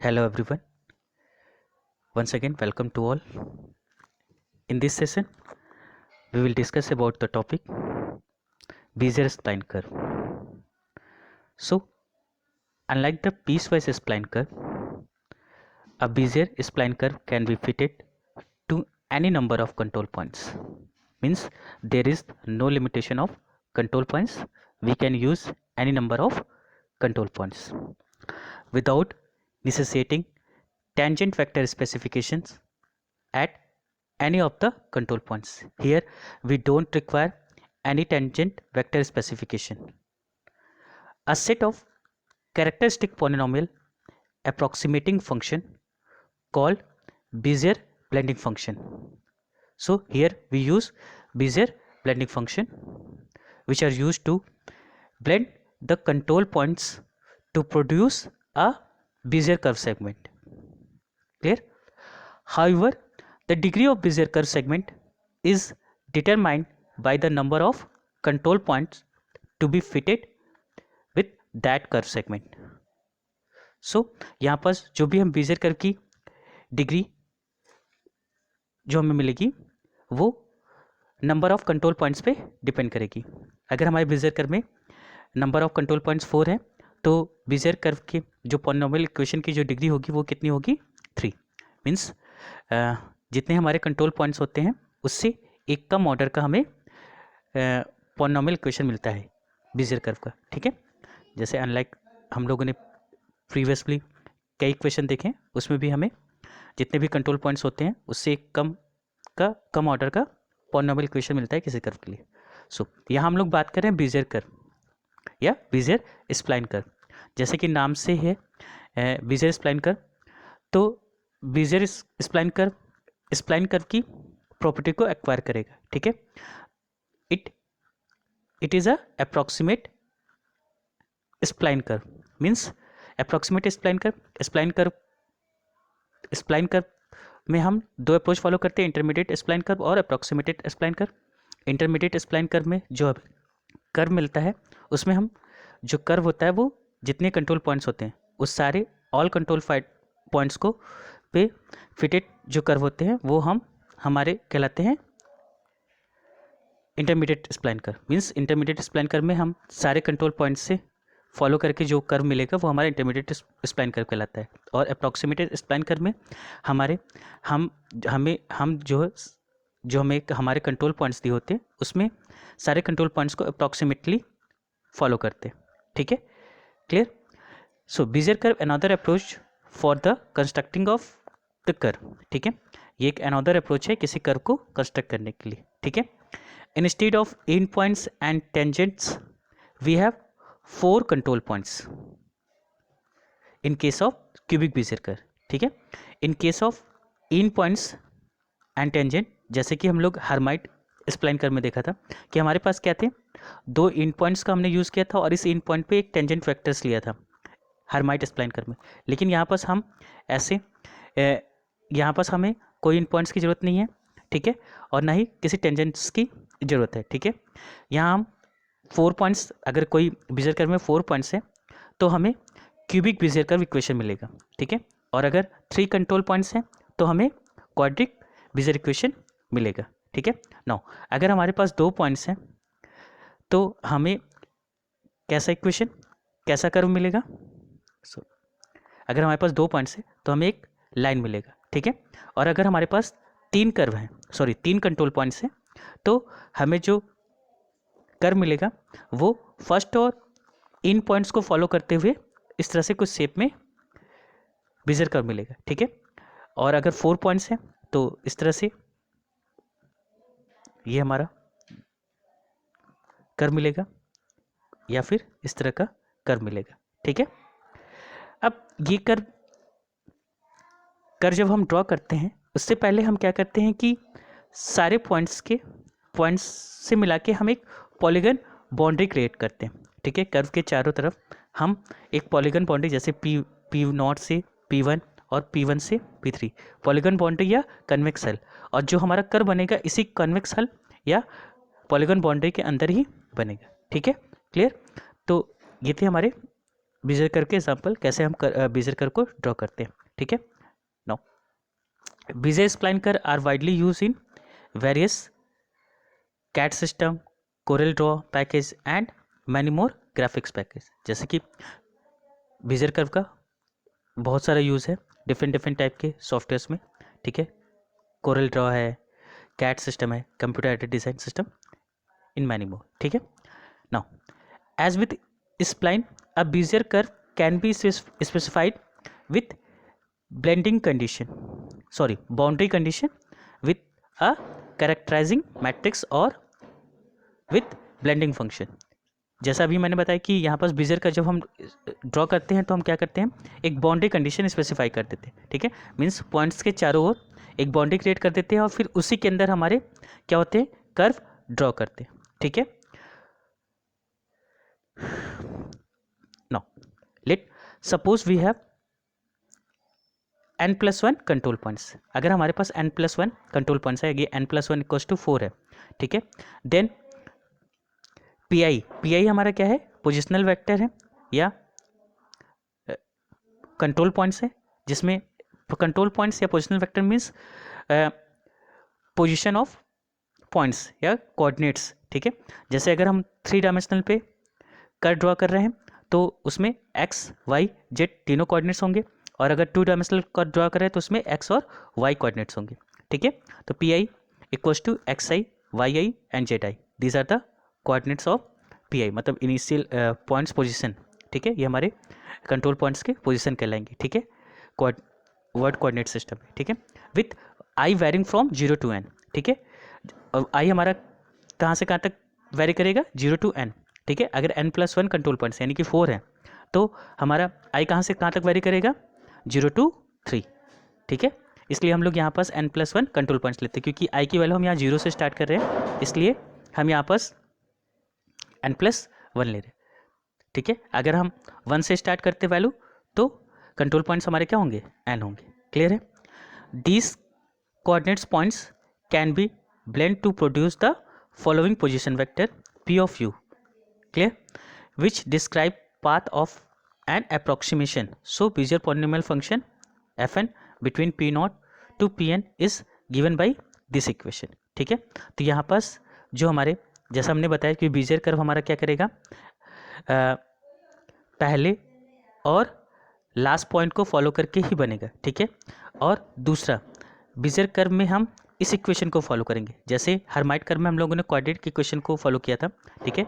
Hello everyone. Once again, welcome to all. In this session, we will discuss about the topic Bezier spline curve. So, unlike the piecewise spline curve, a Bezier spline curve can be fitted to any number of control points. Means there is no limitation of control points. We can use any number of control points without necessitating tangent vector specifications at any of the control points. Here we don't require any tangent vector specification. A set of characteristic polynomial approximating function called Bezier blending function. So here we use Bezier blending function which are used to blend the control points to produce a Bezier curve segment. Clear? However, the degree of Bezier curve segment is determined by the number of control points to be fitted with that curve segment. So यहाँ पर जो भी हम Bezier curve की degree जो हमें मिलेगी वो नंबर ऑफ कंट्रोल पॉइंट्स पे डिपेंड करेगी. अगर हमारे Bezier curve में नंबर ऑफ कंट्रोल पॉइंट्स 4 है तो Bezier curve की जो पॉलिनोमियल इक्वेशन की जो डिग्री होगी वो कितनी होगी 3. मीन्स जितने हमारे कंट्रोल पॉइंट्स होते हैं उससे एक कम ऑर्डर का हमें पॉलिनोमियल इक्वेशन मिलता है Bezier कर्व का. ठीक है, जैसे अनलाइक हम लोगों ने प्रीवियसली कई इक्वेशन देखे उसमें भी हमें जितने भी कंट्रोल पॉइंट्स होते हैं उससे एक कम ऑर्डर का पॉलिनोमियल इक्वेशन मिलता है किसी कर्व के लिए. सो यहाँ हम लोग बात कर रहे हैं Bezier कर्व या Bezier स्प्लाइन कर्व. जैसे कि नाम से है Bezier स्प्लाइन कर्व, तो Bezier स्प्लाइन कर्व की प्रॉपर्टी को एक्वायर करेगा. ठीक है, it is a approximate spline curve. Means approximate spline curve में हम दो अप्रोच फॉलो करते हैं, इंटरमीडिएट स्प्लाइन कर्व और approximated spline curve. Intermediate spline curve में जो कर्व मिलता है उसमें हम जो कर्व होता है वो जितने कंट्रोल पॉइंट्स होते हैं उस सारे ऑल कंट्रोल पॉइंट्स को पे फिटेड जो कर्व होते हैं वो हमारे कहलाते हैं intermediate spline curve. Means intermediate spline curve में हम सारे कंट्रोल पॉइंट्स से फॉलो करके जो कर्व मिलेगा वो हमारा इंटरमीडिएट स्प्लाइन कर्व कहलाता है. और अप्रॉक्सीमेटेड स्प्लाइन कर्व में हमारे कंट्रोल पॉइंट्स दिए होते हैं उसमें सारे कंट्रोल पॉइंट्स को अप्रॉक्सीमेटली फॉलो करते हैं. ठीक है, clear? So Bezier curve another approach for the constructing of the curve. ठीक है, ये एक अनदर अप्रोच है किसी कर्व को कंस्ट्रक्ट करने के लिए. ठीक है, instead of end points and tangents we have 4 control points in case of cubic Bezier curve. ठीक है, in case of end points and tangent, जैसे कि हम लोग हर्माइट स्प्लाइन कर्व में देखा था कि हमारे पास क्या थे, 2 एंड पॉइंट्स का हमने यूज़ किया था और इस एंड पॉइंट पे एक टेंजेंट वेक्टर्स लिया था हर्माइट स्प्लाइन कर्व में. लेकिन यहाँ पर हम ऐसे यहाँ पर हमें कोई एंड पॉइंट्स की ज़रूरत नहीं है. ठीक है, और ना ही किसी टेंजेंट्स की ज़रूरत है. ठीक है, यहाँ हम 4 पॉइंट्स, अगर कोई Bezier कर्व में 4 पॉइंट्स है तो हमें क्यूबिक Bezier कर्व इक्वेशन मिलेगा. ठीक है, और अगर 3 कंट्रोल पॉइंट्स हैं तो हमें क्वाड्रिक Bezier इक्वेशन मिलेगा. ठीक है, नाउ अगर हमारे पास 2 पॉइंट्स हैं तो हमें कैसा कर्व मिलेगा. अगर हमारे पास 2 पॉइंट्स है तो हमें एक लाइन मिलेगा. ठीक है, और अगर हमारे पास 3 कंट्रोल पॉइंट्स हैं तो हमें जो कर्व मिलेगा वो फर्स्ट और इन पॉइंट्स को फॉलो करते हुए इस तरह से कुछ शेप में Bezier कर्व मिलेगा. ठीक है, और अगर 4 पॉइंट्स हैं तो इस तरह से ये हमारा कर्व मिलेगा या फिर इस तरह का कर्व मिलेगा. ठीक है, अब ये कर्व जब हम ड्रॉ करते हैं उससे पहले हम क्या करते हैं कि सारे पॉइंट्स से मिला के हम एक पॉलीगन बाउंड्री क्रिएट करते हैं. ठीक है, कर्व के चारों तरफ हम एक पॉलीगन बाउंड्री जैसे P0 से P1 और P1 से P3 पॉलीगन बाउंड्री या कन्वेक्स हल, और जो हमारा कर्व बनेगा इसी कन्वेक्स हल या पॉलीगन बाउंड्री के अंदर ही बनेगा. ठीक है, क्लियर? तो ये थे हमारे बीजर कर्व के एग्जाम्पल कैसे हम बीजर कर्व को ड्रॉ करते हैं, ठीक है। Now Bezier spline curve are widely use in various CAD system, Corel Draw package and many more graphics package. जैसे कि बीजर कर्व का बहुत सारा यूज़ है डिफरेंट डिफरेंट टाइप के सॉफ्टवेयर्स में, ठीक है। कोरल ड्रॉ है, कैट सिस्टम है, computer aided design system, in many more, ठीक है। Now as with spline a bezier curve can be specified with boundary condition with a characterizing matrix or with blending function। जैसा अभी मैंने बताया कि यहाँ पर बेजियर का जब हम ड्रॉ करते हैं तो हम क्या करते हैं, एक बाउंड्री कंडीशन स्पेसिफाई कर देते हैं, ठीक है। मीन्स पॉइंट्स के चारों ओर एक बाउंड्री क्रिएट कर देते हैं और फिर उसी के अंदर हमारे क्या होते हैं, कर्व ड्रॉ करते हैं, ठीक है। Now let suppose we have n+1 control points. अगर हमारे पास n+1 कंट्रोल पॉइंट्स है, ये n+1 = 4 है, ठीक है। देन पी हमारा क्या है, पोजिशनल वेक्टर है या कंट्रोल पॉइंट्स है, जिसमें कंट्रोल पॉइंट्स या positional vector means position of points या कोऑर्डिनेट्स, ठीक है। जैसे अगर हम 3 डायमेंशनल पे कर्व ड्रॉ कर रहे हैं तो उसमें एक्स वाई जेड तीनों कोऑर्डिनेट्स होंगे, और अगर 2 डायमेंशनल कर्व ड्रॉ कर रहे हैं तो उसमें एक्स और वाई कोऑर्डिनेट्स होंगे, ठीक है। तो P I equals to X I Y I and Z I, these are the coordinates of P I, मतलब इनिशियल पॉइंट्स पोजिशन, ठीक है। ये हमारे कंट्रोल पॉइंट्स के पोजिशन कहलाएंगे, ठीक है, वर्ड कोऑर्डिनेट सिस्टम, ठीक है। With I varying from 0 to n, ठीक है। आई हमारा कहाँ से कहाँ तक वेरी करेगा, 0 to n, ठीक है। अगर n+1 कंट्रोल पॉइंट्स यानी कि 4 है तो हमारा आई कहाँ से कहाँ तक वेरी करेगा, 0 to 3, ठीक है। इसलिए हम लोग यहाँ पास n+1 कंट्रोल पॉइंट्स लेते हैं, क्योंकि आई की वैल्यू हम यहाँ 0 से स्टार्ट कर रहे हैं, इसलिए हम यहाँ पास n+1 ले रहे हैं, ठीक है। अगर हम 1 से स्टार्ट करते वैल्यू तो कंट्रोल पॉइंट्स हमारे क्या होंगे, n होंगे, क्लियर है। These coordinates points can be blend to produce the following position vector p of u, clear, which describe path of an approximation. So Bezier polynomial function fn between p0 to pn is given by this equation, ठीक है। तो यहाँ पास जो हमारे, जैसा हमने बताया कि Bezier कर्व हमारा क्या करेगा, पहले और लास्ट पॉइंट को फॉलो करके ही बनेगा, ठीक है। और दूसरा Bezier कर्व में हम इस इक्वेशन को फॉलो करेंगे, जैसे हर्माइट कर्व में हम लोगों ने क्वाड्रेटिक की इक्वेशन को फॉलो किया था, ठीक है,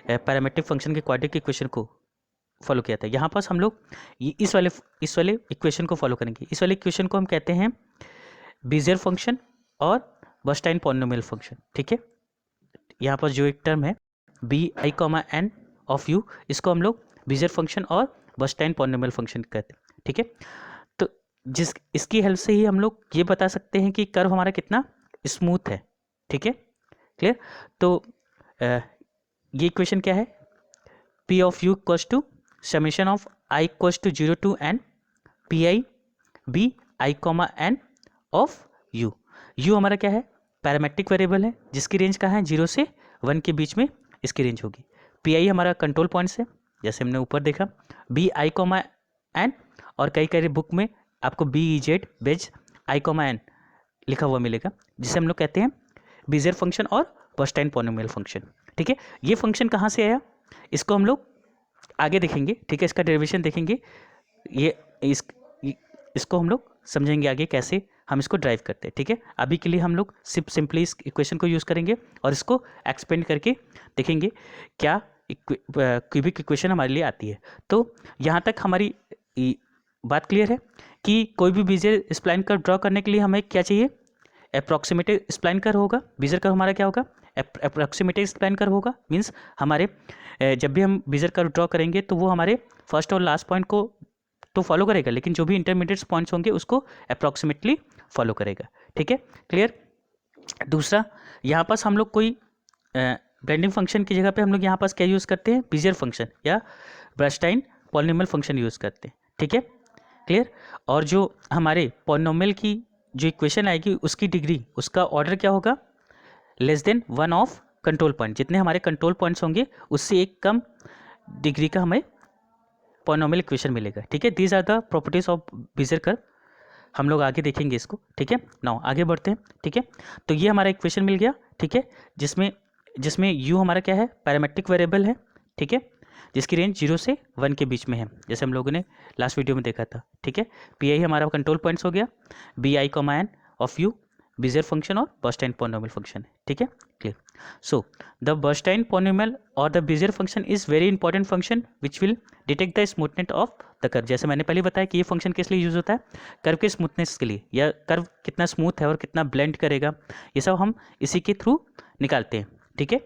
पैरामेट्रिक फंक्शन के क्वाड्रेटिक इक्वेशन को फॉलो किया था। यहाँ पास हम लोग इस वाले इक्वेशन को फॉलो करेंगे। इस वाले इक्वेशन को हम कहते हैं बीजियर फंक्शन और बर्नस्टाइन पॉलिनोमियल फंक्शन, ठीक है। यहाँ पर जो एक टर्म है bi, n ऑफ u, इसको हम लोग बीजियर फंक्शन और बर्नस्टाइन पॉलिनोमियल फंक्शन कहते हैं, ठीक है। तो इसकी हेल्प से ही हम लोग ये बता सकते हैं कि कर्व हमारा कितना स्मूथ है, ठीक है, क्लियर। तो ये इक्वेशन क्या है, p of u equals to summation of i equals to 0 to n pi bi, n of u। u हमारा क्या है, पैरामेट्रिक वेरिएबल है, जिसकी रेंज कहाँ है, 0 से 1 के बीच में इसकी रेंज होगी। pi हमारा कंट्रोल पॉइंट्स है, जैसे हमने ऊपर देखा, bi, n, और कई बुक में आपको bez बेज i, n लिखा हुआ मिलेगा, जिसे हम लोग कहते हैं बीजियर फंक्शन और बर्नस्टाइन पॉलिनोमियल फंक्शन, ठीक है। ये फंक्शन कहाँ से आया, इसको हम लोग आगे देखेंगे, ठीक है, इसका डेरिवेशन देखेंगे, इसको हम लोग समझेंगे आगे कैसे हम इसको ड्राइव करते हैं, ठीक है। अभी के लिए हम लोग सिंपली इस इक्वेशन को यूज़ करेंगे और इसको एक्सपेंड करके देखेंगे क्या क्यूबिक इक्वेशन हमारे लिए आती है। तो यहाँ तक हमारी बात क्लियर है कि कोई भी बीजियर स्प्लाइन कर्व ड्रॉ करने के लिए हमें क्या चाहिए, अप्रॉक्सीमेटेड स्प्लाइन कर्व होगा। बीजियर कर्व हमारा क्या होगा, अप्रॉक्सीमेटेड स्प्लाइन कर्व होगा, मीन्स हमारे जब भी हम बीजियर कर्व ड्रॉ करेंगे तो वो हमारे फर्स्ट और लास्ट पॉइंट को तो फॉलो करेगा, लेकिन जो भी इंटरमीडिएट पॉइंट्स होंगे उसको अप्रॉक्सीमेटली फॉलो करेगा, ठीक है, क्लियर। दूसरा, यहाँ पास हम लोग कोई ब्लेंडिंग फंक्शन की जगह पे हम लोग यहाँ पास क्या यूज़ करते हैं, बीजियर फंक्शन या बर्नस्टाइन पॉलिनोमियल फंक्शन यूज़ करते हैं, ठीक है, क्लियर। और जो हमारे पॉलिनोमियल की जो इक्वेशन आएगी उसकी डिग्री, उसका ऑर्डर क्या होगा, less than 1 of control point. जितने हमारे कंट्रोल पॉइंट्स होंगे उससे एक कम डिग्री का हमें पॉलिनोमियल इक्वेशन मिलेगा। ठीक है, these are the properties of Bezier curve. हम लोग आगे देखेंगे इसको। ठीक है, नाउ आगे बढ़ते हैं। ठीक है, तो ये हमारा इक्वेशन मिल गया। ठीक है, जिसमें यू हमारा क्या है, पैरामेट्रिक वेरिएबल है। ठीक है, जिसकी रेंज 0 से 1 के बीच में है, जैसे हम लोगों ने लास्ट वीडियो में देखा था। ठीक है, पी आई हमारा कंट्रोल पॉइंट्स हो गया, B I comma N of U Bezier function और बर्नस्टाइन पॉलिनोमियल फंक्शन है। ठीक है, clear. So the Bernstein polynomial और the Bezier function is very important function which will detect the smoothness of the curve. जैसे मैंने पहले बताया कि ये फंक्शन किस लिए यूज होता है, कर्व के स्मूथनेस के लिए, या कर्व कितना स्मूथ है और कितना ब्लेंड करेगा, ये सब हम इसी के थ्रू निकालते हैं। ठीक है,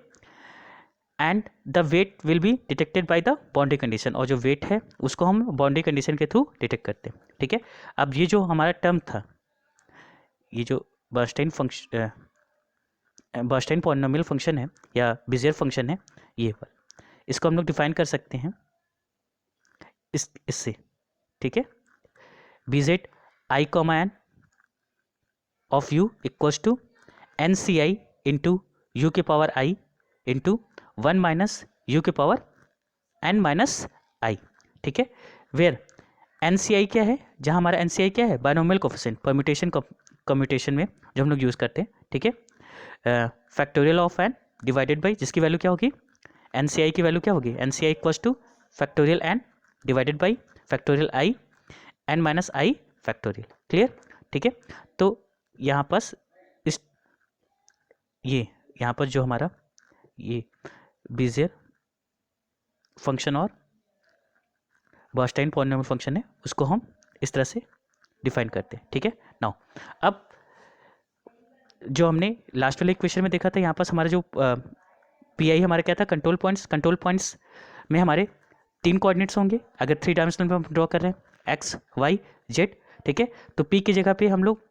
and the weight will be detected by the boundary condition, और जो वेट है उसको हम बाउंड्री कंडीशन के थ्रू डिटेक्ट करते हैं। ठीक है, अब ये जो हमारा टर्म था, ये जो बर्नस्टाइन फंक्शन, बर्नस्टाइन पॉलिनोमियल फंक्शन है या बीजर फंक्शन है, ये इसको हम लोग डिफाइन कर सकते हैं इससे। ठीक है, B Z I comma N of U equals to N C I into U के power I into 1 minus U के पावर एन माइनस आई। ठीक है, वेयर एन सी आई क्या है, जहाँ हमारा एन सी आई क्या है, बायनोमियल कोफिशिएंट परम्यूटेशन कम्यूटेशन में जो हम लोग यूज़ करते हैं। ठीक है, factorial of N divided by, जिसकी वैल्यू क्या होगी, एन सी आई की वैल्यू क्या होगी, N C I equals to factorial N divided by factorial I N minus I factorial. Clear. ठीक है, तो यहाँ पास इस यहाँ पर जो हमारा ये बीजर फंक्शन और बर्नस्टाइन पॉलिनोमियल फंक्शन है, उसको हम इस तरह से डिफाइन करते हैं। ठीक है, नाउ अब जो हमने लास्ट वाले इक्वेशन में देखा था, यहाँ पास हमारा जो पी आई हमारा क्या था, कंट्रोल पॉइंट्स में हमारे 3 कोऑर्डिनेट्स होंगे अगर 3 डायमेंशनल में हम ड्रॉ कर रहे हैं, एक्स वाई जेड। ठीक है, तो पी की जगह पे हम लोग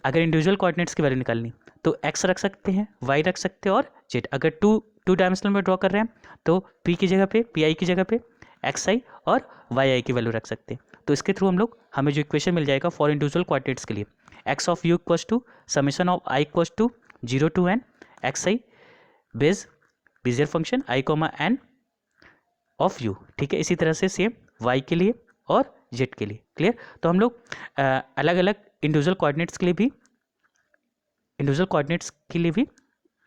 अगर इंडिविजुअल कोऑर्डिनेट्स की वैल्यू निकालनी तो एक्स रख सकते हैं, वाई रख सकते हैं और जेड। अगर टू डायमेंशनल में ड्रॉ कर रहे हैं तो पी की जगह पे, पी आई की जगह पे एक्स आई और वाई आई की वैल्यू रख सकते हैं। तो इसके थ्रू हम लोग, हमें जो इक्वेशन मिल जाएगा फॉर इंडिविजुअल कोऑर्डिनेट्स के लिए, X of U equals to summation of I equals to 0 to n X I base Bezier function I comma N of U. ठीक है, इसी तरह से सेम वाई के लिए और जेड के लिए। क्लियर। तो हम लोग अलग अलग इंडिविजुअल कोऑर्डिनेट्स के लिए भी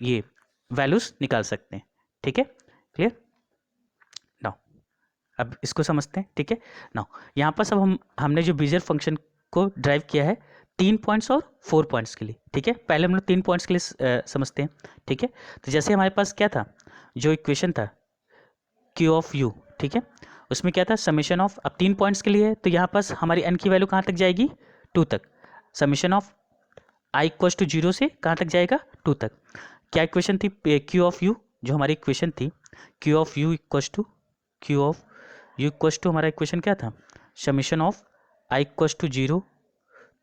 ये वैल्यूज निकाल सकते हैं। ठीक है, क्लियर। नाउ अब इसको समझते हैं। ठीक है, नाउ यहाँ पर सब हमने जो बीजर फंक्शन को ड्राइव किया है 3 पॉइंट्स और 4 पॉइंट्स के लिए। ठीक है, पहले हम लोग 3 पॉइंट्स के लिए समझते हैं। ठीक है, तो जैसे हमारे पास क्या था, जो इक्वेशन था Q ऑफ यू, ठीक है, उसमें क्या था, समेशन ऑफ, अब 3 पॉइंट्स के लिए तो यहाँ पास हमारी n की वैल्यू कहाँ तक जाएगी, 2 तक। Summation of i equals to 0 से कहाँ तक जाएगा, 2 तक। क्या इक्वेशन थी, Q ऑफ यू, जो हमारी इक्वेशन थी Q of U equals to हमारा इक्वेशन क्या था, summation of i equals to 0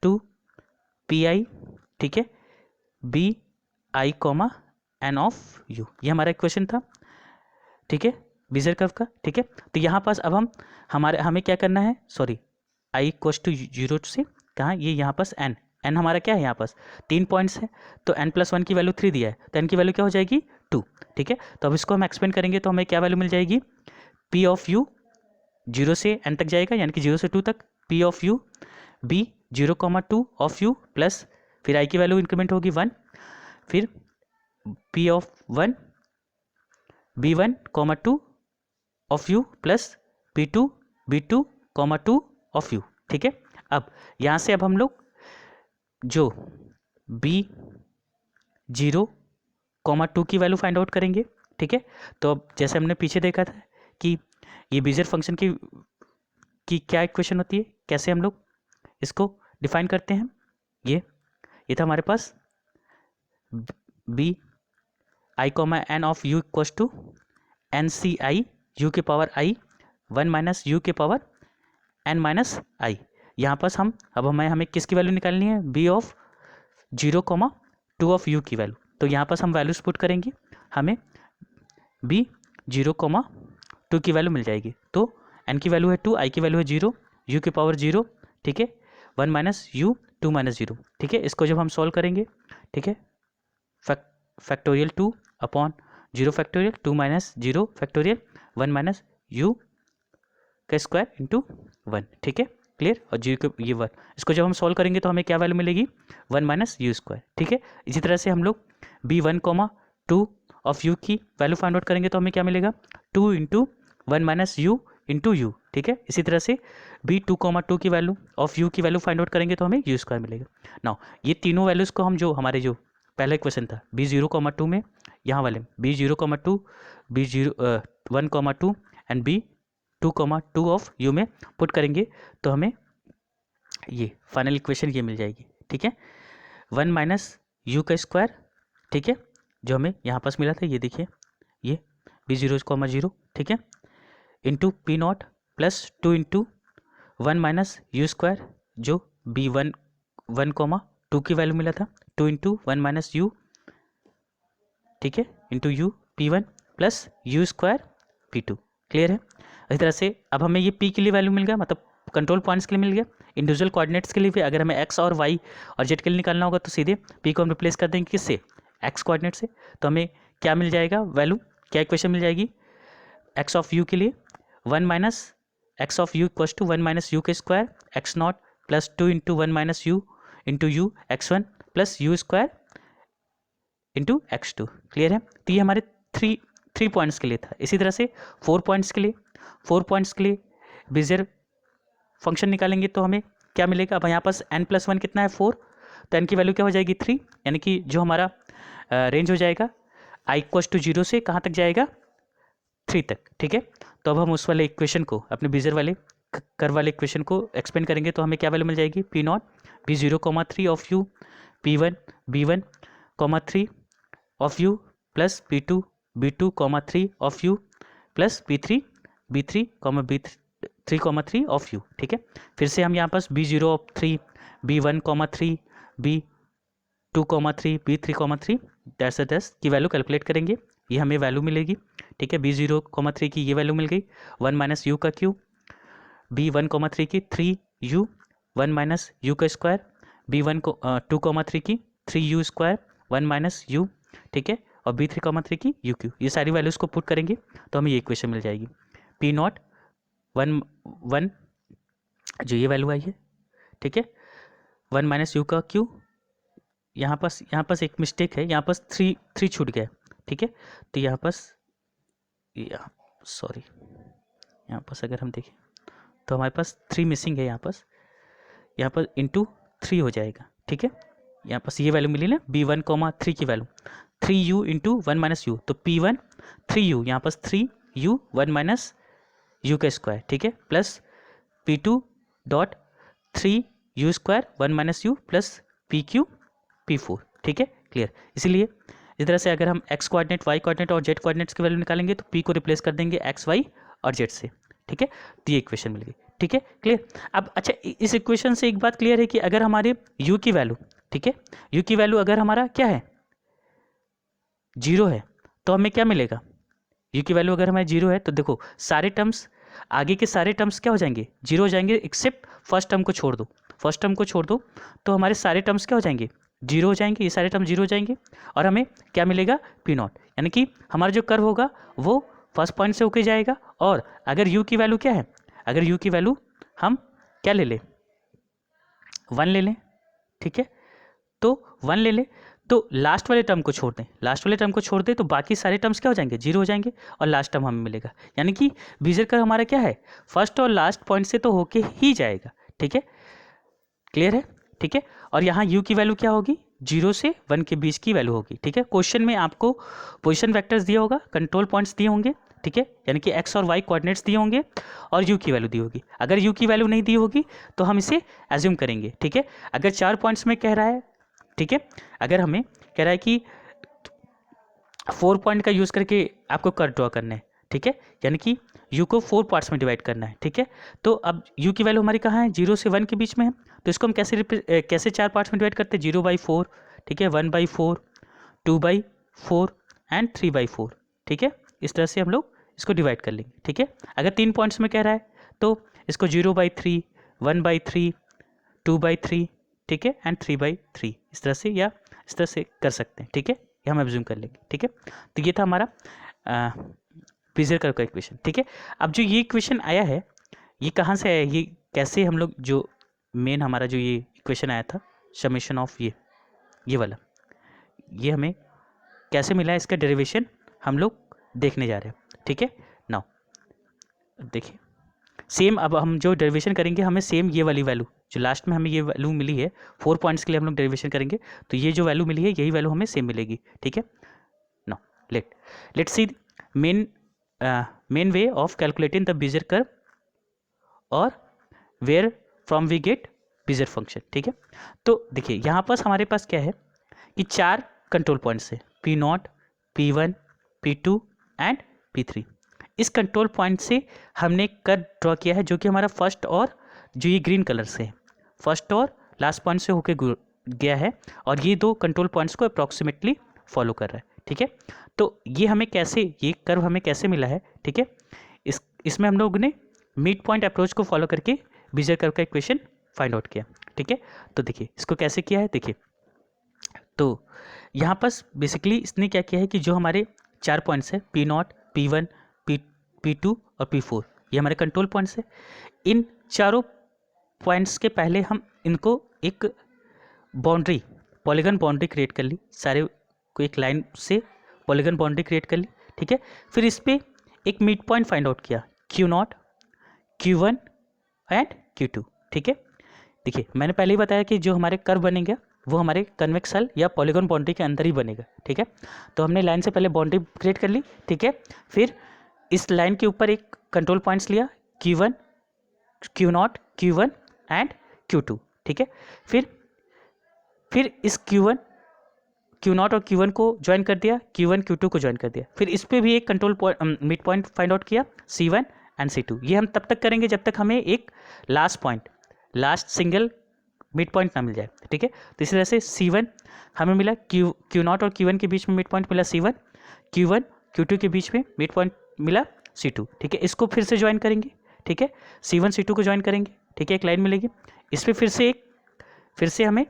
to P I, ठीक है, B I comma N of U, ये हमारा इक्वेशन था। ठीक है, बीजर कर्व का। ठीक है, तो यहाँ पास अब हमें क्या करना है, सॉरी, आई इक्वल्स टू 0 से कहाँ, ये यहाँ पास n हमारा क्या है, यहाँ पास 3 पॉइंट्स है, तो n+1 की वैल्यू 3 दिया है, तो n की वैल्यू क्या हो जाएगी, 2। ठीक है, तो अब इसको हम एक्सपेंड करेंगे तो हमें क्या वैल्यू मिल जाएगी, p ऑफ यू 0 से n तक जाएगा, यानी कि 0 से 2 तक, p of you b 0,2 of you plus फिर i की वैल्यू इंक्रीमेंट होगी 1, फिर p of 1 b1, 2 of you plus b2 2 of U. ठीक है, अब यहाँ से अब हम लोग जो b0,2 की वैल्यू फाइंड आउट करेंगे। ठीक है, तो अब जैसे हमने पीछे देखा था कि ये बीजर फंक्शन की क्या इक्वेशन होती है, कैसे हम लोग इसको डिफाइन करते हैं, ये था हमारे पास b I comma N of U equals to N C I U के पावर आई 1 माइनस यू के पावर एन माइनस आई। यहाँ पास हमें किसकी वैल्यू निकालनी है, b ऑफ 0,2 ऑफ u की वैल्यू। तो यहाँ पास हम वैल्यूज पुट करेंगे, हमें b 0,2 की वैल्यू मिल जाएगी। तो n की वैल्यू है 2, i की वैल्यू है 0, u के पावर 0, ठीक है, 1 माइनस यू 2 माइनस 0। ठीक है, इसको जब हम सॉल्व करेंगे, ठीक है, factorial 2 upon 0 factorial 2 minus 0 factorial 1 minus you का स्क्वायर इंटू 1, ठीक है क्लियर। और जी को ये 1, इसको जब हम सॉल्व करेंगे तो हमें क्या वैल्यू मिलेगी 1 माइनस यू स्क्वायर, ठीक है। इसी तरह से हम लोग b1, 2 ऑफ u की वैल्यू फाइंड आउट करेंगे तो हमें क्या मिलेगा 2 into 1 minus U into you, ठीक है। इसी तरह से b2, 2 की वैल्यू ऑफ u की वैल्यू फाइंड आउट करेंगे तो हमें यू स्क्वायर मिलेगा। नाउ ये तीनों वैल्यूज़ को हम जो हमारे जो पहला इक्वेशन था b0, 2 में यहाँ वाले b0, 2 b1, 2 and b2, 2 of u में पुट करेंगे तो हमें ये फाइनल इक्वेशन ये मिल जाएगी, ठीक है। 1 माइनस यू का स्क्वायर, ठीक है, जो हमें यहाँ पास मिला था, ये देखिए ये b0, 0, ठीक है, into P not plus 2 into 1 minus you square जो b1, 2 की वैल्यू मिला था 2 इंटू 1 माइनस यू, ठीक है, into you p1 plus U square p2, clear है। इसी तरह से अब हमें ये p के लिए वैल्यू मिल गया, मतलब कंट्रोल पॉइंट्स के लिए मिल गया। इंडिविजुअल कोऑर्डिनेट्स के लिए भी अगर हमें x और y और z के लिए निकालना होगा तो सीधे p को हम रिप्लेस कर देंगे किससे, x कोऑर्डिनेट से। तो हमें क्या मिल जाएगा वैल्यू, क्या इक्वेशन मिल जाएगी x ऑफ u के लिए 1 minus X of U equals to 1 minus U के square X not plus 2 into 1 minus U into U x1 plus U square into x2, clear है। तो ये हमारे थ्री पॉइंट्स के लिए था। इसी तरह से 4 पॉइंट्स के लिए बेजियर फंक्शन निकालेंगे तो हमें क्या मिलेगा। अब यहाँ पास n+1 कितना है 4, तो n की वैल्यू क्या हो जाएगी 3, यानी कि जो हमारा रेंज हो जाएगा i इक्वल्स टू 0 से कहाँ तक जाएगा 3 तक, ठीक है। तो अब हम उस वाले इक्वेशन को अपने बेजियर वाले कर्व वाले इक्वेशन को एक्सपेंड करेंगे तो हमें क्या वैल्यू मिल जाएगी p not b0, 3 of u p1 b1, 3 of u plus p2 b2, 3 of u plus b3 b3, 3, 3 of u, ठीक है। फिर से हम यहाँ पास b0 of 3 b1, 3 b2, 3 b3, 3 that's की वैल्यू कैलकुलेट करेंगे, ये हमें वैल्यू मिलेगी, ठीक है। b0, 3 की ये वैल्यू मिल गई 1 माइनस यू का क्यूब, b1, 3 की 3u 1 माइनस यू का स्क्वायर, b1, 2, 3 की 3u स्क्वायर 1 माइनस यू, ठीक है, और b3, 3 की u क्यू। ये सारी वैल्यूज़ को पुट करेंगे तो हमें ये इक्वेशन मिल जाएगी p नॉट 1 जो ये वैल्यू आई है, ठीक है, 1 माइनस यू का क्यू। यहाँ पास एक मिस्टेक है, यहाँ पास 3 छूट गया, ठीक है। तो यहाँ पास अगर हम देखें तो हमारे पास 3 मिसिंग है, यहाँ पर इंटू 3 हो जाएगा, ठीक है। यहाँ पास ये वैल्यू मिली ना b1, 3 की value 3u into 1 minus you, तो p1 3u, यहाँ पास 3u 1 माइनस यू का स्क्वायर, ठीक है, plus p2 dot 3u square 1 minus you plus pq p4, ठीक है, क्लियर। इसलिए इस तरह से अगर हम x कोऑर्डिनेट, y कोऑर्डिनेट और z कोऑर्डिनेट्स की वैल्यू निकालेंगे तो p को रिप्लेस कर देंगे x, y और z से, ठीक है। तो ये इक्वेशन मिल गई, ठीक है, क्लियर। अब अच्छा इस इक्वेशन से एक बात क्लियर है कि अगर हमारे u की वैल्यू, ठीक है, u की वैल्यू अगर हमारा क्या है 0 है तो हमें क्या मिलेगा, u की वैल्यू अगर हमारे 0 है तो देखो सारे टर्म्स, आगे के सारे टर्म्स क्या हो जाएंगे 0 हो जाएंगे एक्सेप्ट फर्स्ट टर्म को छोड़ दो, तो हमारे सारे टर्म्स क्या हो जाएंगे 0 हो जाएंगे, ये सारे टर्म 0 हो जाएंगे और हमें क्या मिलेगा p नॉट, यानी कि हमारा जो कर्व होगा वो फर्स्ट पॉइंट से होके जाएगा। और अगर u की वैल्यू क्या है, अगर u की वैल्यू हम क्या ले लें 1 ले लें, ठीक है, तो 1 ले लें तो लास्ट वाले टर्म को छोड़ दें तो बाकी सारे टर्म्स क्या हो जाएंगे 0 हो जाएंगे और लास्ट टर्म हमें मिलेगा, यानी कि बेजियर कर्व हमारा क्या है फर्स्ट और लास्ट पॉइंट से तो होके ही जाएगा, ठीक है, क्लियर है, ठीक है। और यहाँ u की वैल्यू क्या होगी 0 से 1 के बीच की वैल्यू होगी, ठीक है। क्वेश्चन में आपको पोजीशन वेक्टर्स दिया होगा, कंट्रोल पॉइंट्स दिए होंगे, ठीक है, यानी कि x और y कोऑर्डिनेट्स दिए होंगे और u की वैल्यू दी होगी। अगर u की वैल्यू नहीं दी होगी तो हम इसे एज्यूम करेंगे, ठीक है। अगर 4 पॉइंट्स में कह रहा है, ठीक है, अगर हमें कह रहा है कि 4 पॉइंट का यूज़ करके आपको कर्व ड्रॉ करना है, ठीक है, यानी कि u को 4 पार्ट्स में डिवाइड करना है, ठीक है। तो अब u की वैल्यू हमारी कहाँ है 0 से 1 के बीच में है, तो इसको हम कैसे 4 पार्ट्स में डिवाइड करते हैं 0/4, ठीक है, 1/4, 2/4 एंड 3/4, ठीक है। इस तरह से हम लोग इसको डिवाइड कर लेंगे, ठीक है। अगर 3 पॉइंट्स में कह रहा है तो इसको 0/3, 1/3, 2/3, ठीक है, एंड 3/3 इस तरह से या इस तरह से कर सकते हैं, ठीक है, ये हम एज्यूम कर लेंगे, ठीक है। तो ये था हमारा बेजियर कर्व का इक्वेशन, ठीक है। अब जो ये इक्वेशन आया है ये कहाँ से आया, ये कैसे हम लोग जो मेन हमारा जो ये इक्वेशन आया था समेशन ऑफ ये वाला, ये हमें कैसे मिला है, इसका डेरिवेशन हम लोग देखने जा रहे हैं। ठीक है, नाउ देखिए सेम, अब हम जो डेरिवेशन करेंगे हमें सेम ये वाली वैल्यू जो लास्ट में हमें ये वैल्यू मिली है 4 पॉइंट्स के लिए हम लोग डेरिवेशन करेंगे, तो ये जो वैल्यू मिली है यही वैल्यू हमें सेम मिलेगी। ठीक है, now let's see main way of calculating the Bezier curve और where from we get Bezier function. ठीक है, तो देखिए यहाँ पर हमारे पास क्या है कि 4 कंट्रोल पॉइंट्स है, P0, P1, P2 and P3। इस कंट्रोल पॉइंट से हमने कर्व ड्रॉ किया है जो कि हमारा फर्स्ट और जो ये ग्रीन कलर से है, फर्स्ट और लास्ट पॉइंट से होके गया है, और ये 2 कंट्रोल पॉइंट्स को अप्रॉक्सीमेटली फॉलो कर रहा है। ठीक है, तो ये हमें कैसे, ये कर्व हमें कैसे मिला है। ठीक है, इसमें हम लोग ने मिड पॉइंट अप्रोच को फॉलो करके बेजियर कर्व का इक्वेशन फाइंड आउट किया। ठीक है, तो देखिए इसको कैसे किया है, देखिए तो यहाँ पर बेसिकली इसने क्या किया है कि जो हमारे 4 पॉइंट्स है P0, P1, P2 और P4, ये हमारे कंट्रोल पॉइंट्स है। इन चारों पॉइंट्स के पहले हम इनको एक बाउंड्री, पॉलीगन बाउंड्री क्रिएट कर ली, सारे को एक लाइन से पॉलीगन बाउंड्री क्रिएट कर ली। ठीक है, फिर इस पर एक मिड पॉइंट फाइंड आउट किया Q0, Q1 एंड Q2। ठीक है, देखिए मैंने पहले ही बताया कि जो हमारे कर्व बनेगा वो हमारे कन्वेक्स हल या पॉलीगन बाउंड्री के अंदर ही बनेगा। ठीक है, तो हमने लाइन से पहले बाउंड्री क्रिएट कर ली। ठीक है, फिर इस लाइन के ऊपर एक कंट्रोल पॉइंट्स लिया Q1, Q0, Q1 and Q2। ठीक है, फिर इस Q1, Q0 और Q1 को ज्वाइन कर दिया, Q1, Q2 को ज्वाइन कर दिया, फिर इस पर भी एक control point mid point find out किया C1 एंड C2। ये हम तब तक करेंगे जब तक हमें एक लास्ट सिंगल मिड पॉइंट ना मिल जाए। ठीक है, तो इस तरह से C1 हमें मिला, Q0 और Q1 के बीच में मिड पॉइंट मिला C1, Q1 Q2 के बीच में मिड पॉइंट मिला C2। ठीक है, इसको फिर से ज्वाइन करेंगे। ठीक है, C1 C2 को ज्वाइन करेंगे। ठीक है, एक लाइन मिलेगी, इस पर फिर से हमें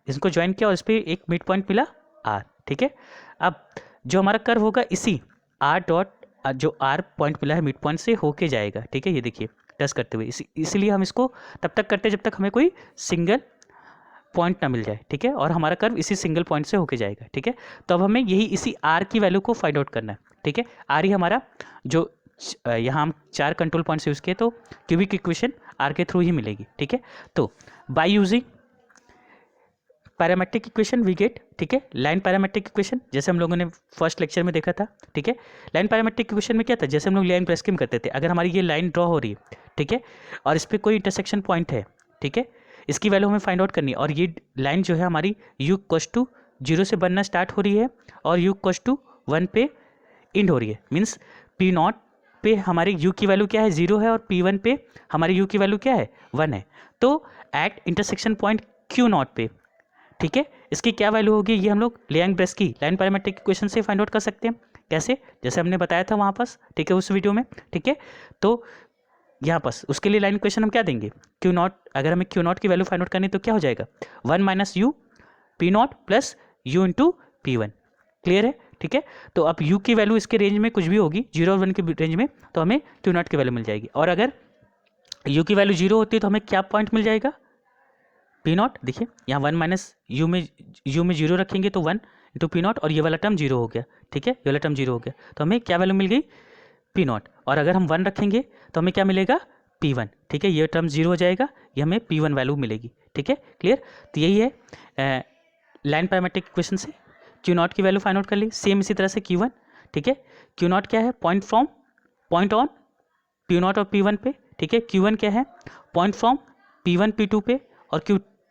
इसको ज्वाइन किया और इस पर एक मिड पॉइंट मिला R। ठीक है, अब जो हमारा कर्व होगा इसी R डॉट जो R पॉइंट मिला है मिड पॉइंट से होके जाएगा। ठीक है, ये देखिए टच करते हुए, इसीलिए हम इसको तब तक करते हैं जब तक हमें कोई सिंगल पॉइंट ना मिल जाए। ठीक है, और हमारा कर्व इसी सिंगल पॉइंट से होके जाएगा। ठीक है, तो अब हमें यही इसी R की वैल्यू को फाइंड आउट करना है। ठीक है, R ही हमारा जो यहाँ हम 4 कंट्रोल पॉइंट्स यूज़ किए तो क्यूबिक इक्वेशन R के थ्रू ही मिलेगी। ठीक है, तो by using parametric equation we get, ठीक है, लाइन पैरामेट्रिक इक्वेशन, जैसे हम लोगों ने फर्स्ट लेक्चर में देखा था। ठीक है, लाइन पैरामेट्रिक इक्वेशन में क्या था, जैसे हम लोग लाइन प्रेस करते थे, अगर हमारी ये लाइन ड्रॉ हो रही है, ठीक है, और इस पर कोई इंटरसेक्शन पॉइंट है, ठीक है, इसकी वैल्यू हमें फाइंड आउट करनी है, और ये लाइन जो है हमारी u=0 से बनना स्टार्ट हो रही है और u=1 पे इंड हो रही है। मीन्स P0 पे हमारी u की वैल्यू क्या है, 0 है, और P1 पे हमारी u की वैल्यू क्या है, 1 है। तो एट इंटरसेक्शन पॉइंट Q0 पे, ठीक है, इसकी क्या वैल्यू होगी, ये हम लोग लियांग-ब्रेस की लाइन पैरामेट्रिक इक्वेशन से फाइंड आउट कर सकते हैं। कैसे, जैसे हमने बताया था वहाँ पास, ठीक है, उस वीडियो में। ठीक है, तो यहाँ पास उसके लिए लाइन इक्वेशन हम क्या देंगे, Q0, अगर हमें Q0 की वैल्यू फाइंड आउट करनी तो क्या हो जाएगा, 1 minus u P0 plus u into P1। Clear है। ठीक है, तो अब u की वैल्यू इसके रेंज में कुछ भी होगी, 0 और 1 के रेंज में, तो हमें Q0 की वैल्यू मिल जाएगी। और अगर u की वैल्यू 0 होती है तो हमें क्या पॉइंट मिल जाएगा, P0। देखिए यहाँ 1 माइनस u में 0 रखेंगे तो 1 इंटू P0, और ये वाला टर्म 0 हो गया। ठीक है, ये वाला टर्म 0 हो गया, तो हमें क्या वैल्यू मिल गई, P0। और अगर हम 1 रखेंगे तो हमें क्या मिलेगा, P1। ठीक है, ये टर्म 0 हो जाएगा, ये हमें P1 वैल्यू मिलेगी। ठीक है, क्लियर। तो यही है लाइन पैरामेट्रिक इक्वेशन से Q0 की वैल्यू फाइंड आउट कर ली। सेम इसी तरह से Q1, ठीक है, Q0 क्या है, पॉइंट ऑन P0 और P1 पे। ठीक है, Q1 क्या है, पॉइंट फ्रॉम P1 P2 पे, और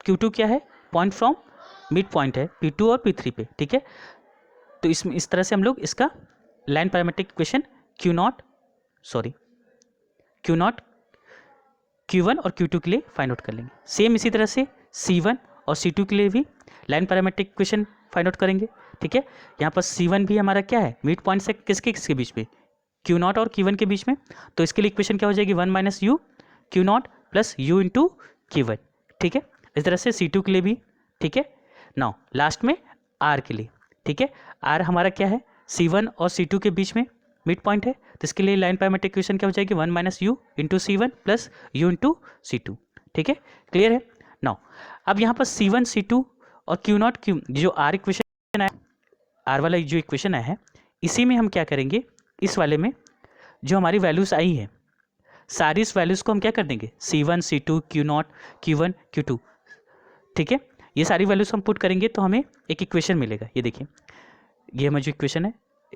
Q2 क्या है, पॉइंट फ्रॉम मिड पॉइंट है P2 और P3 पे। ठीक है, तो इस तरह से हम लोग इसका line parametric equation Q0, Q1 और Q2 के लिए फाइंड आउट कर लेंगे। सेम इसी तरह से C1 और C2 के लिए भी line parametric equation find out करेंगे। ठीक है, यहाँ पर C1 भी हमारा क्या है, मिड पॉइंट से किसके बीच में, Q0 और Q1 के बीच में, तो इसके लिए इक्वेशन क्या हो जाएगी, 1 minus u Q0 plus u into Q1। ठीक है, इस तरह से C2 के लिए भी। ठीक है, नाउ लास्ट में R के लिए। ठीक है, R हमारा क्या है, C1 और C2 के बीच में मिड पॉइंट है, तो इसके लिए लाइन पैरामीट्रिक इक्वेशन क्या हो जाएगी, 1 minus U into C1 plus you into C2। ठीक है, क्लियर है। नाउ अब यहाँ पर C1 C2 और Q0 Q जो R इक्वेशन है, R वाला जो इक्वेशन है, इसी में हम क्या करेंगे, इस वाले में जो हमारी वैल्यूज आई है सारी इस वैल्यूज़ को हम क्या कर देंगे, C1 C2 Q0 Q1 Q2। ठीक है, ये सारी वैल्यूज हम पुट करेंगे तो हमें एक इक्वेशन मिलेगा। ये देखिए, ये हमारी जो इक्वेशन है,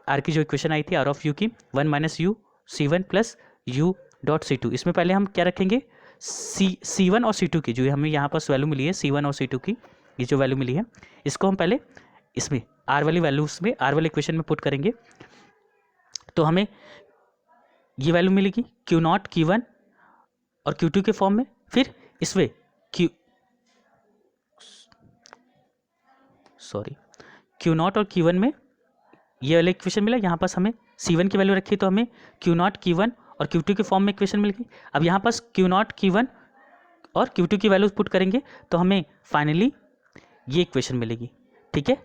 आर की जो इक्वेशन आई थी आर ऑफ यू की, 1 minus you C1 plus U dot C2। इसमें पहले हम क्या रखेंगे, C1 और C2 की जो हमें यहाँ पर वैल्यू मिली है, C1 और C2 की ये जो वैल्यू मिली है, इसको हम पहले इसमें आर वाली वैल्यूज में, आर वाले इक्वेशन में पुट करेंगे तो हमें ये वैल्यू मिलेगी Q0 Q1 और Q2 के फॉर्म में। फिर इसमें Q0 और Q1 में ये वाला इक्वेशन मिला। यहाँ पास हमें C1 की वैल्यू रखी तो हमें Q0 Q1 और Q2 के फॉर्म में इक्वेशन मिल गई। अब यहाँ पास Q0 Q1 और Q2 की वैल्यूज पुट करेंगे तो हमें फाइनली ये इक्वेशन मिलेगी। ठीक है,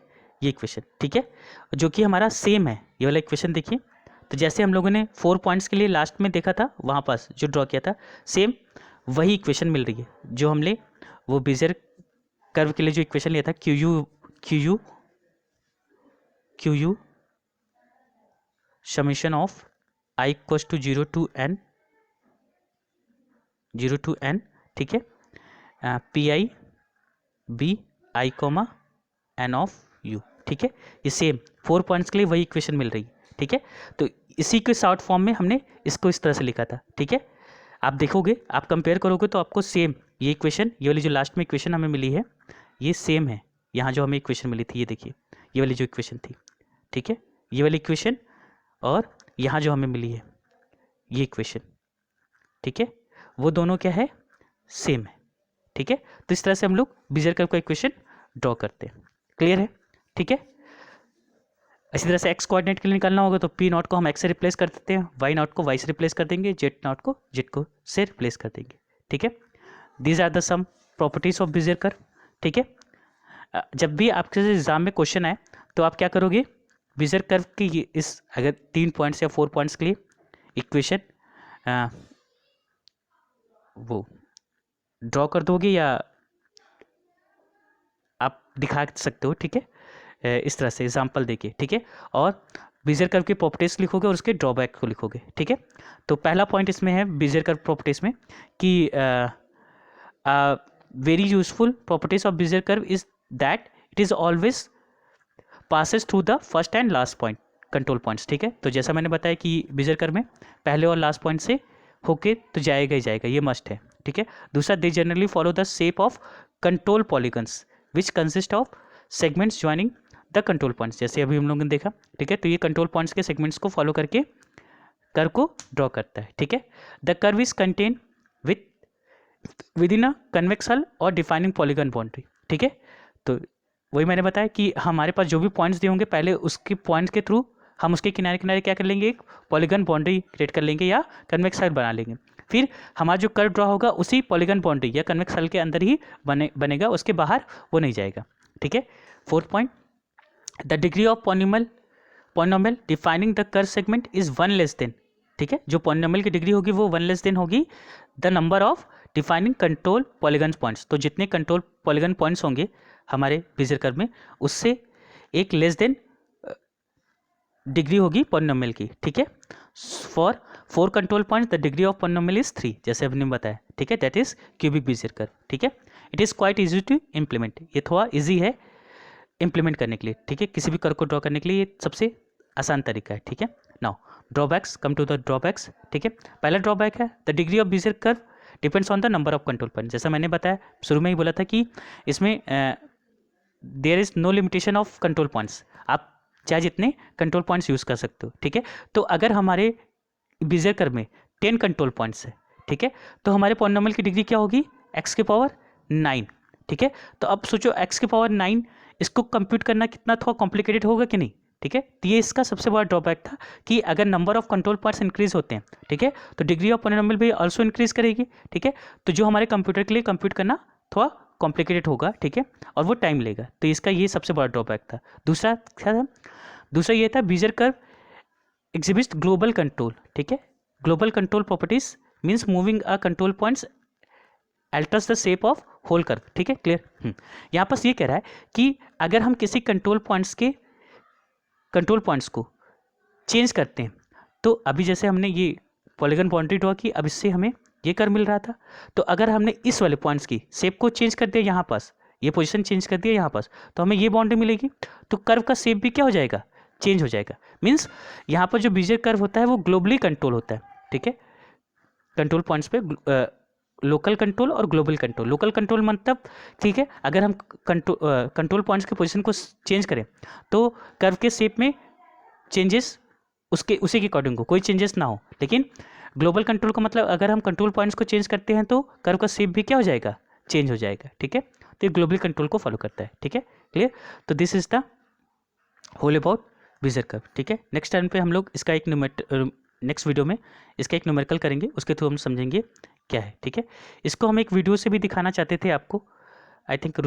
ये इक्वेशन, ठीक है, जो कि हमारा सेम है। ये वाला इक्वेशन देखिए, तो जैसे हम लोगों ने 4 पॉइंट्स के लिए लास्ट में देखा था, वहाँ पास जो ड्रॉ किया था, सेम वही इक्वेशन मिल रही है जो हमने वो बेजियर कर्व के लिए जो इक्वेशन लिया था, Q U summation of i equals to 0 to n, ठीक है, P I B I comma N of U. ठीक है, ये सेम 4 पॉइंट्स के लिए वही इक्वेशन मिल रही है। ठीक है, तो इसी के शॉर्ट फॉर्म में हमने इसको इस तरह से लिखा था। ठीक है, आप देखोगे, आप कंपेयर करोगे तो आपको सेम ये इक्वेशन, ये वाली जो लास्ट में इक्वेशन हमें मिली है, ये सेम है यहाँ जो हमें इक्वेशन मिली थी। ये देखिए, ये वाली जो इक्वेशन थी, ठीक है, ये वाली इक्वेशन और यहाँ जो हमें मिली है ये इक्वेशन, ठीक है, वो दोनों क्या है, सेम है। ठीक है, तो इस तरह से हम लोग बेजियर कर्व का इक्वेशन ड्रॉ करते हैं। क्लियर है, ठीक है। इसी तरह से एक्स कोऑर्डिनेट के लिए निकालना होगा तो पी नॉट को हम एक्स से रिप्लेस कर देते हैं, वाई नॉट को वाई से रिप्लेस कर देंगे, जेड नॉट को जेड को से रिप्लेस कर देंगे। ठीक है, these are the some properties of Bezier curve. ठीक है, जब भी आपके एग्जाम में क्वेश्चन आए तो आप क्या करोगे, बेजियर कर्व की इस अगर 3 पॉइंट्स या 4 पॉइंट्स के लिए इक्वेशन वो ड्रॉ कर दोगे या आप दिखा सकते हो। ठीक है, इस तरह से एग्जाम्पल देके। ठीक है, और बेजियर कर्व की प्रॉपर्टीज लिखोगे और उसके ड्रॉबैक को लिखोगे। ठीक है, तो पहला पॉइंट इसमें है बेजियर कर्व प्रॉपर्टीज में कि very useful properties of Bezier curve is that it is always passes through the first and last point control points. ठीक है, तो जैसा मैंने बताया कि बेजियर कर्व में पहले और लास्ट पॉइंट से होके तो जाएगा ही जाएगा, ये मस्ट है। ठीक है, दूसरा, they generally follow the shape of control polygons which consist of segments joining the control points, जैसे अभी हम लोगों ने देखा। ठीक है, तो ये कंट्रोल पॉइंट्स के सेगमेंट्स को फॉलो करके कर्व को ड्रॉ करता है। ठीक है, the curve is contain with in a convex हल और डिफाइनिंग पॉलीगन बाउंड्री। ठीक है, तो वही मैंने बताया कि हमारे पास जो भी पॉइंट्स दिए होंगे पहले उसके पॉइंट्स के थ्रू हम उसके किनारे किनारे क्या कर लेंगे, एक पॉलीगन बाउंड्री क्रिएट कर लेंगे या कन्वेक्स हल बना लेंगे। फिर हमारा जो कर्व ड्रॉ होगा उसी पॉलीगन बाउंड्री या कन्वेक्स हल के अंदर ही बनेगा, उसके बाहर वो नहीं जाएगा। ठीक है, 4th point, the degree of polynomial defining the curve segment is 1 less than. ठीक है, जो पॉलिनोमियल की डिग्री होगी वो 1 लेस देन होगी the number of defining control polygon points. तो जितने कंट्रोल पॉलीगन पॉइंट्स होंगे हमारे बेजियर कर्व में, उससे एक लेस देन डिग्री होगी पॉलिनोमियल की। ठीक है, for 4 control points the degree of polynomial is 3, जैसे हमने बताया। ठीक है, that is cubic Bezier curve. ठीक है, it is quite easy to implement, ये थोड़ा इजी है इम्प्लीमेंट करने के लिए। ठीक है, किसी भी कर्व को ड्रॉ करने के लिए ये सबसे आसान तरीका है। ठीक है, now drawbacks, come to the drawbacks. ठीक है, पहला ड्रॉबैक है the degree of Bezier curve depends on the number of control point. जैसा मैंने बताया शुरू में ही बोला था कि इसमें there is no limitation of control points, आप चाहे जितने कंट्रोल पॉइंट्स यूज़ कर सकते हो। ठीक है, तो अगर हमारे बेजियर कर्व में 10 कंट्रोल पॉइंट्स है, ठीक है, तो हमारे पॉलिनोमियल की डिग्री क्या होगी, x के पावर 9। ठीक है, तो अब सोचो x के पावर 9 इसको कंप्यूट करना कितना थोड़ा कॉम्प्लिकेटेड होगा कि नहीं। ठीक है, तो ये इसका सबसे बड़ा ड्रॉबैक था कि अगर number of control points increase होते हैं, ठीक है, तो डिग्री ऑफ पॉलिनोमियल भी ऑल्सो इंक्रीज करेगी। ठीक है, तो जो हमारे कंप्यूटर के लिए कंप्यूट करना थोड़ा कॉम्प्लिकेटेड होगा। ठीक है, और वो टाइम लेगा, तो इसका ये सबसे बड़ा ड्रॉबैक था। दूसरा क्या था, दूसरा ये था Bezier curve exhibit global control, ठीक है। Global control properties means moving a control points alters the shape of whole curve, ठीक है, क्लियर। यहाँ पर ये कह रहा है कि अगर हम किसी कंट्रोल पॉइंट्स को चेंज करते हैं, तो अभी जैसे हमने ये पॉलीगन बाउंड्री ड्रॉ की, अब इससे हमें ये कर्व मिल रहा था, तो अगर हमने इस वाले पॉइंट्स की शेप को चेंज कर दिया यहाँ पास, ये पोजीशन चेंज कर दिया यहाँ पास, तो हमें ये बाउंड्री मिलेगी, तो कर्व का शेप भी क्या हो जाएगा, चेंज हो जाएगा। मीन्स यहाँ पर जो बीजियर कर्व होता है वो ग्लोबली कंट्रोल होता है, ठीक है। कंट्रोल पॉइंट्स पे लोकल कंट्रोल और ग्लोबल कंट्रोल। लोकल कंट्रोल मतलब, ठीक है, अगर हम कंट्रोल पॉइंट्स के पोजीशन को चेंज करें तो कर्व के शेप में चेंजेस उसी के अकॉर्डिंग हो, कोई चेंजेस ना हो। लेकिन ग्लोबल कंट्रोल का मतलब अगर हम कंट्रोल पॉइंट्स को चेंज करते हैं तो कर्व का शेप भी क्या हो जाएगा, चेंज हो जाएगा, ठीक है। तो ये ग्लोबल कंट्रोल को फॉलो करता है, ठीक है, क्लियर। तो this is the whole about Bezier curve, ठीक है। नेक्स्ट टाइम पे हम लोग इसका एक नेक्स्ट वीडियो में इसका एक न्यूमेरिकल करेंगे, उसके थ्रू हम समझेंगे क्या है, ठीक है। इसको हम एक वीडियो से भी दिखाना चाहते थे आपको, आई थिंक